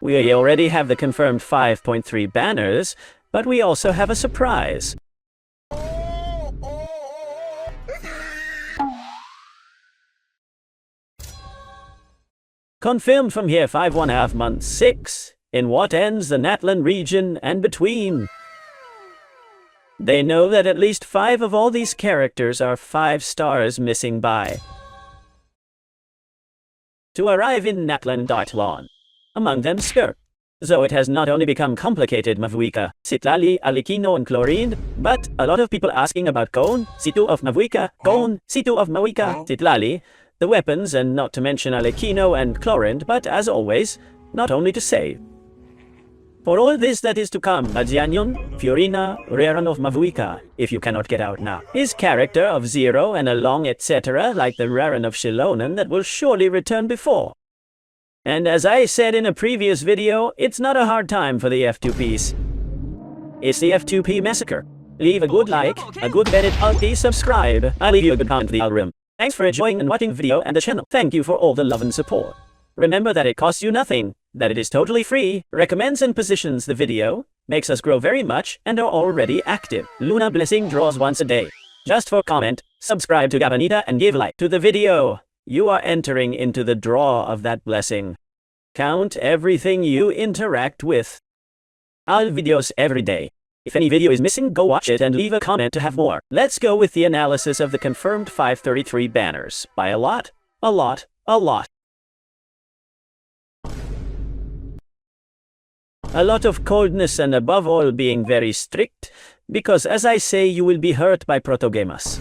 We already have the confirmed 5.3 banners, but we also have a surprise. Confirmed from here 5.5 months 6, in what ends the NATLAN region and between. They know that at least 5 of all these characters are 5 stars missing by. To arrive in NATLAN. Among them Skirt. So it has not only become complicated MAVUIKA, Citlali, Arlecchino and Chlorine, but a lot of people asking about Cone, C2 of MAVUIKA, Cone, C2 of MAVUIKA, Citlali, the weapons, and not to mention Arlecchino and Chlorine, but as always, not only to say. For all this that is to come, Adzianion, Fiorina, Raran of MAVUIKA, if you cannot get out now. His character of Zero and along etc. like the Raran of Shilonen that will surely return before. And as I said in a previous video, it's not a hard time for the F2Ps. It's the F2P massacre. Leave a good like, a good Bennett ulti, subscribe. I'll leave you a good comment in the algorithm. Thanks for enjoying and watching the video and the channel. Thank you for all the love and support. Remember that it costs you nothing, that it is totally free, recommends and positions the video, makes us grow very much, and are already active. Luna Blessing draws once a day. Just for comment, subscribe to Gabanita and give a like to the video. You are entering into the draw of that blessing. Count everything you interact with. I'll videos every day. If any video is missing, go watch it and leave a comment to have more. Let's go with the analysis of the confirmed 533 banners. By a lot, a lot, a lot. A lot of coldness and above all being very strict, because as I say, you will be hurt by protogamas.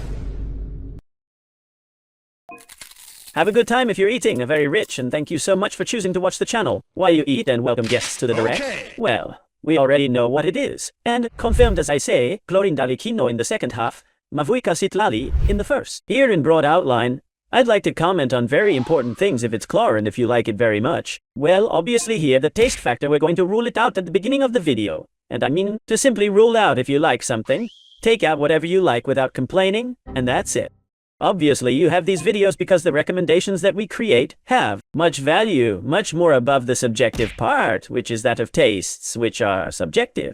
Have a good time if you're eating, very rich, and thank you so much for choosing to watch the channel. While you eat and welcome guests to the direct, well, we already know what it is. And confirmed as I say, Chlorine Arlecchino in the second half, MAVUIKA Citlali in the first. Here in broad outline, I'd like to comment on very important things if it's Chlorine if you like it very much. Well, obviously here the taste factor, we're going to rule it out at the beginning of the video. And I mean to simply rule out if you like something, take out whatever you like without complaining, and that's it. Obviously you have these videos because the recommendations that we create have much value, much more above the subjective part, which is that of tastes, which are subjective.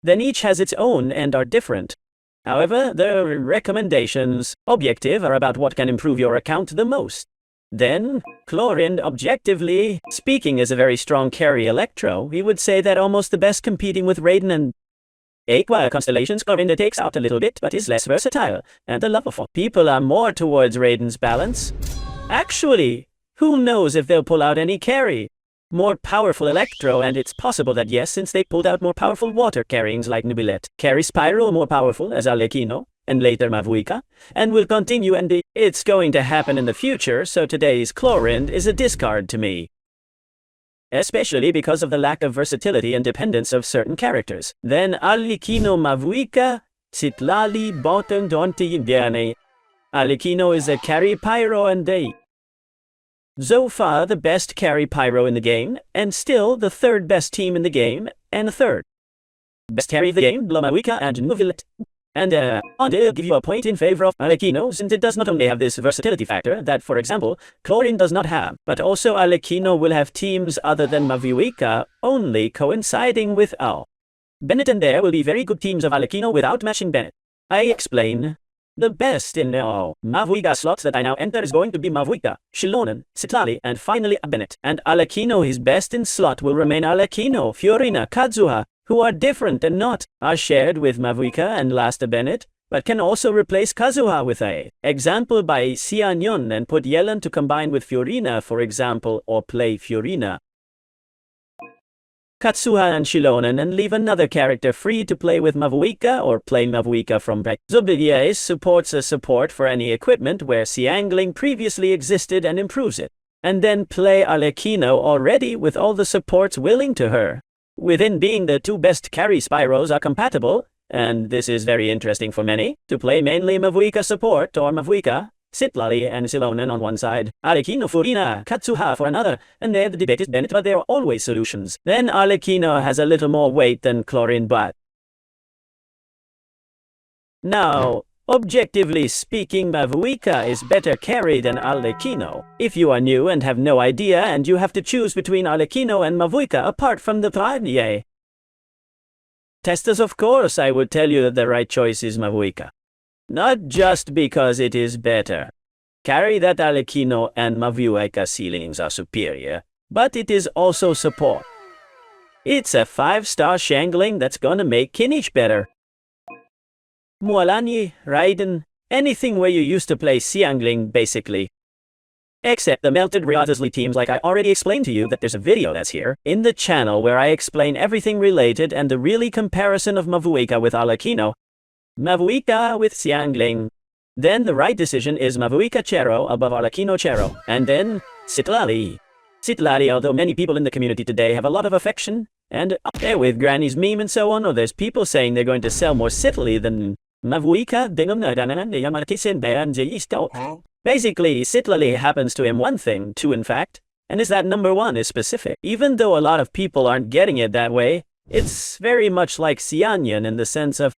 Then each has its own and are different. However, the recommendations, objective, are about what can improve your account the most. Then, Chlorine, objectively speaking, is a very strong carry Electro. We would say that almost the best competing with Raiden and Aqua constellations. Chlorine takes out a little bit, but is less versatile, and the love of people are more towards Raiden's balance. Actually, who knows if they'll pull out any carry? More powerful Electro, and it's possible that yes, since they pulled out more powerful water carryings like Nubilette, carry Spyro more powerful as Arlecchino, and later MAVUIKA, and will continue, and it's going to happen in the future, so today's Chlorine is a discard to me. Especially because of the lack of versatility and dependence of certain characters. Then Arlecchino MAVUIKA, Citlali Bottom Donti Indiane. Arlecchino is a carry Pyro and a so far the best carry Pyro in the game, and still the third best team in the game, and the third best carry of the game, MAVUIKA and Nubilette. And I'll give you a point in favor of Arlecchino, since it does not only have this versatility factor that, for example, Chlorine does not have, but also Arlecchino will have teams other than MAVUIKA only coinciding with Bennett, and there will be very good teams of Arlecchino without matching Bennett. I explain. The best in MAVUIKA slots that I now enter is going to be MAVUIKA, Shilonen, Citlali, and finally Bennett. And Arlecchino, his best in slot will remain Arlecchino, Fiorina, Kazuha, who are different and not are shared with MAVUIKA and last Bennett, but can also replace Kazuha with a example by Xianyon and put Yellen to combine with Fiorina, for example, or play Fiorina, Katsuha and Shilonen, and leave another character free to play with MAVUIKA or play MAVUIKA from back. Zubidies supports a support for any equipment where Xiangling previously existed and improves it. And then play Arlecchino already with all the supports willing to her. Within being the two best carry Spyros are compatible, and this is very interesting for many, to play mainly MAVUIKA support or MAVUIKA, Citlali and Shilonen on one side, Arlecchino, Fiorina, Katsuha for another, and there the debate is Bennett, but there are always solutions. Then Arlecchino has a little more weight than Chlorine, but now, Objectively speaking, MAVUIKA is better carry than Arlecchino. If you are new and have no idea and you have to choose between Arlecchino and MAVUIKA apart from the Pradye testers, of course, I would tell you that the right choice is MAVUIKA. Not just because it is better. Carry that Arlecchino and MAVUIKA ceilings are superior, but it is also support. It's a 5-star shangling that's gonna make Kinnish better. Mualani, Raiden, anything where you used to play Xiangling basically. Except the melted Riotosly teams, like I already explained to you that there's a video that's here in the channel where I explain everything related and the really comparison of MAVUIKA with Arlecchino, MAVUIKA with Xiangling. Then the right decision is MAVUIKA Chero above Arlecchino Chero, and then Citlali. Citlali, although many people in the community today have a lot of affection, and up there with Granny's meme and so on, or there's people saying they're going to sell more Citlali than MAVUIKA. Basically, Citlali happens to him one thing, too in fact, and is that number 1 is specific. Even though a lot of people aren't getting it that way, it's very much like Xianyan in the sense of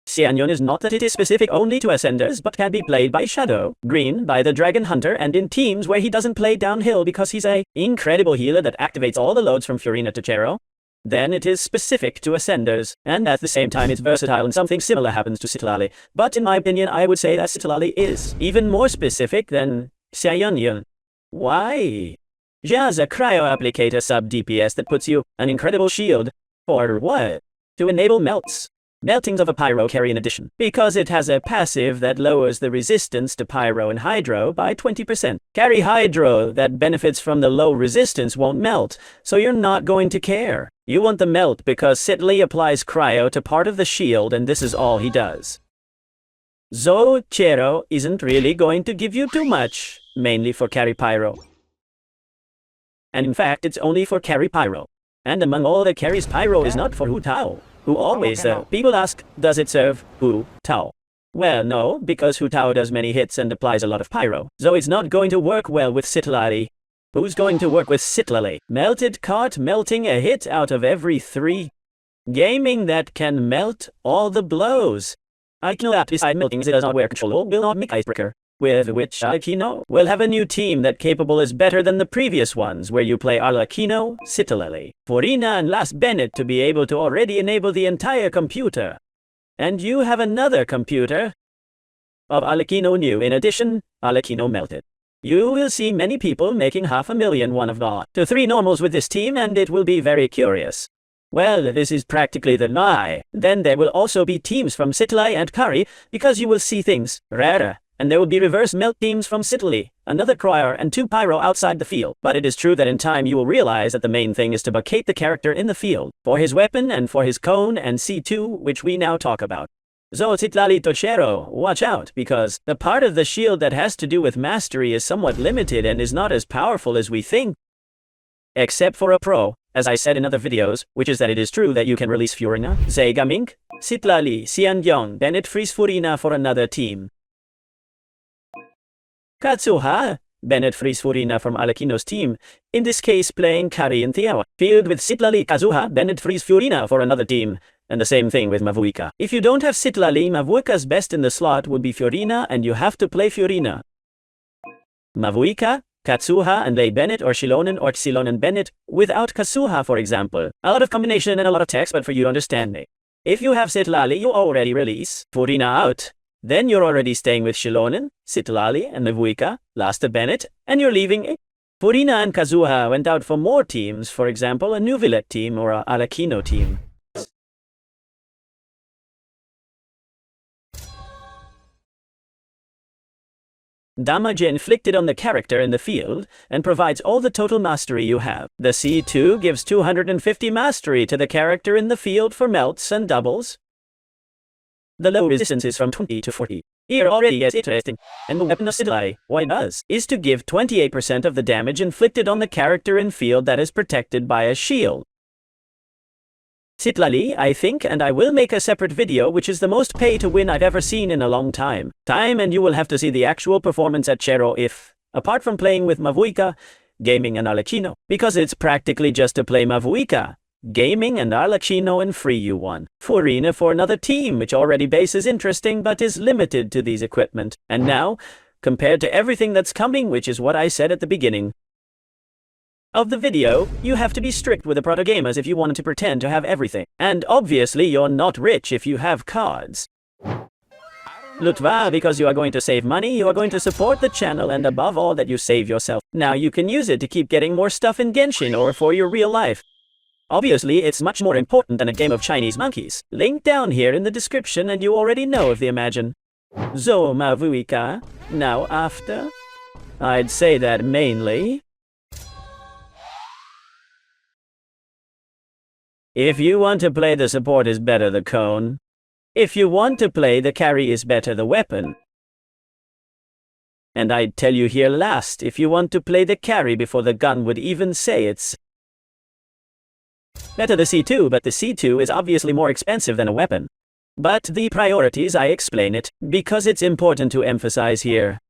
Xianyan is not that it is specific only to Ascenders, but can be played by Shadow, Green, by the Dragon Hunter, and in teams where he doesn't play downhill because he's a incredible healer that activates all the loads from Furina to Chero. Then it is specific to Ascenders, and at the same time it's versatile and something similar happens to Citlali. But in my opinion, I would say that Citlali is even more specific than Xianyan. Why? She has a cryo applicator sub DPS that puts you an incredible shield. For what? To enable melts. Meltings of a pyro carry in addition, because it has a passive that lowers the resistance to pyro and hydro by 20%. Carry hydro that benefits from the low resistance won't melt, so you're not going to care. You want the melt because Citlali applies cryo to part of the shield and this is all he does. So Chero isn't really going to give you too much, mainly for carry pyro. And in fact, it's only for carry pyro. And among all the carries, pyro is not for Hu Tao. Who always, people ask, does it serve Hu Tao? Well, no, because Hu Tao does many hits and applies a lot of pyro. So it's not going to work well with Citlali. Who's going to work with Citlali? Melted cart melting a hit out of every 3. Gaming that can melt all the blows. Arlecchino apt beside melting it does not wear control will not make icebreaker. With which Arlecchino will have a new team that capable is better than the previous ones where you play Arlecchino, Citlali, Furina and last Bennett to be able to already enable the entire computer. And you have another computer of Arlecchino new. In addition, Arlecchino melted. You will see many people making 500,000 one of God to 3 normals with this team and it will be very curious. Well, this is practically the lie. Then there will also be teams from Citlali and Kari because you will see things rarer. And there will be reverse melt teams from Citlali, another cryer and 2 pyro outside the field. But it is true that in time you will realize that the main thing is to bucket the character in the field, for his weapon and for his cone and C2, which we now talk about. So Citlali to Chero, watch out, because the part of the shield that has to do with mastery is somewhat limited and is not as powerful as we think. Except for a pro, as I said in other videos, which is that it is true that you can release Furina, Zega Mink, Citlali, Xiangyong, then it frees Furina for another team. Katsuha, Bennett frees Furina from Arlecchino's team, in this case playing Kari and Thiawa. Field with Citlali, Kazuha, Bennett frees Furina for another team, and the same thing with MAVUIKA. If you don't have Citlali, MAVUIKA's best in the slot would be Furina and you have to play Furina. MAVUIKA, Katsuha and Lei Bennett or Shilonen or Xilonen Bennett, without Kazuha for example. A lot of combination and a lot of text, but for you to understand me. If you have Citlali, you already release Furina out. Then you're already staying with Shilonen, Citlali, and MAVUIKA, last Bennett, and you're leaving it. Furina and Kazuha went out for more teams, for example, a Nuvilet team or a Arlecchino team. Damage inflicted on the character in the field, and provides all the total mastery you have. The C2 gives 250 mastery to the character in the field for melts and doubles. The low resistance is from 20 to 40. Here already is interesting. And the weapon of Citlali, what it does, is to give 28% of the damage inflicted on the character in field that is protected by a shield. Citlali, I think, and I will make a separate video which is the most pay to win I've ever seen in a long time. And you will have to see the actual performance at Chero if, apart from playing with MAVUIKA, gaming and Arlecchino, because it's practically just to play MAVUIKA. Gaming and Arlecchino and free you one. Furina for another team, which already base is interesting but is limited to these equipment. And now, compared to everything that's coming, which is what I said at the beginning of the video, you have to be strict with the proto gamers if you want to pretend to have everything. And obviously you're not rich if you have cards. Lutva, because you are going to save money, you are going to support the channel, and above all that you save yourself. Now you can use it to keep getting more stuff in Genshin or for your real life. Obviously, it's much more important than a game of Chinese monkeys. Link down here in the description and you already know if they imagine. So, MAVUIKA. Now after, I'd say that mainly, if you want to play the support is better the cone. If you want to play the carry is better the weapon. And I'd tell you here last, if you want to play the carry before the gun would even say it's better the C2, but the C2 is obviously more expensive than a weapon. But the priorities, I explain it, because it's important to emphasize here.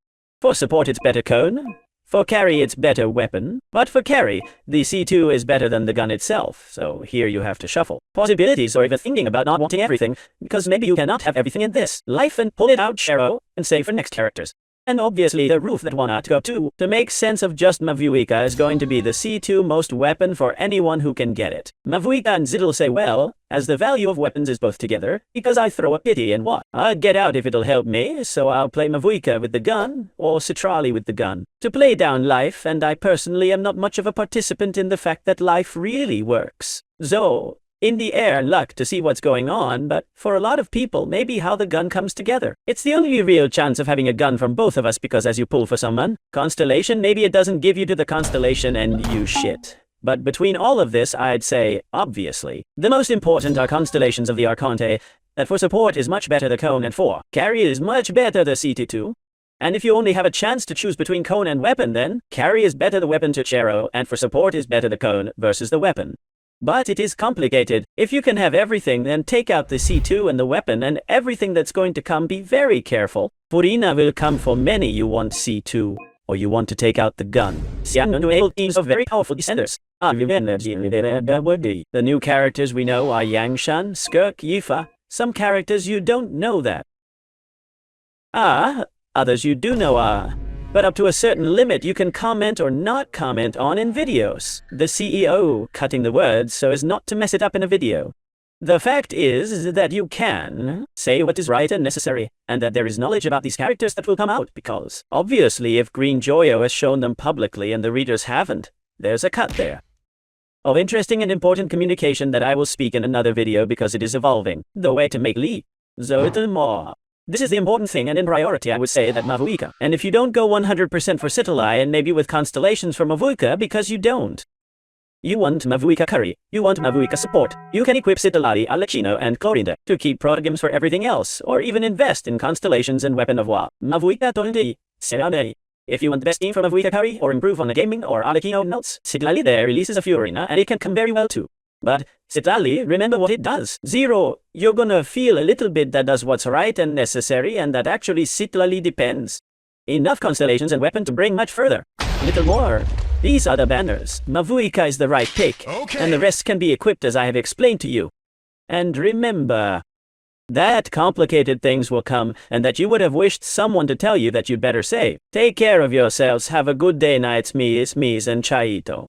For support it's better cone, for carry it's better weapon, but for carry, the C2 is better than the gun itself, so here you have to shuffle possibilities or even thinking about not wanting everything, because maybe you cannot have everything in this life and pull it out Shero and save for next characters. And obviously the roof that one ought to go to make sense of just MAVUIKA is going to be the C2 most weapon for anyone who can get it. MAVUIKA and Citlali say well, as the value of weapons is both together, because I throw a pity and what? I'd get out if it'll help me, so I'll play MAVUIKA with the gun, or Citlali with the gun, to play down life, and I personally am not much of a participant in the fact that life really works. So, in the air luck to see what's going on, but for a lot of people, maybe how the gun comes together. It's the only real chance of having a gun from both of us, because as you pull for someone, constellation, maybe it doesn't give you to the constellation and you shit. But between all of this, I'd say, obviously, the most important are constellations of the Archonte, that for support is much better the cone, and for carry is much better the C2. And if you only have a chance to choose between cone and weapon, then carry is better the weapon to Chero, and for support is better the cone versus the weapon. But it is complicated. If you can have everything, then take out the C2 and the weapon, and everything that's going to come, be very careful. Furina will come for many you want C2, or you want to take out the gun. Xiang teams of very powerful descenders. The new characters we know are Yangshan, Skirk, Yifa. Some characters you don't know that. Others you do know are. But up to a certain limit you can comment or not comment on in videos. The CEO cutting the words so as not to mess it up in a video. The fact is that you can say what is right and necessary, and that there is knowledge about these characters that will come out, because obviously if Green Joyo has shown them publicly and the readers haven't, there's a cut there of interesting and important communication that I will speak in another video, because it is evolving the way to make leap. So it's more. This is the important thing, and in priority I would say that MAVUIKA. And if you don't go 100% for Citlali and maybe with constellations for MAVUIKA, because you don't. You want MAVUIKA curry, you want MAVUIKA support, you can equip Citlali, Arlecchino and Clorinda to keep proto-games for everything else, or even invest in constellations and weapon of war. MAVUIKA Torrenti, Serane. If you want the best team for MAVUIKA curry, or improve on the gaming or Arlecchino notes, Citlali there releases a Furina, and it can come very well too. But Citlali, remember what it does. 0, you're gonna feel a little bit that does what's right and necessary, and that actually Citlali depends. Enough constellations and weapon to bring much further. Little more. These are the banners. MAVUIKA is the right pick, and the rest can be equipped as I have explained to you. And remember that complicated things will come, and that you would have wished someone to tell you that you'd better save. Take care of yourselves, have a good day, nights, me's and chaito.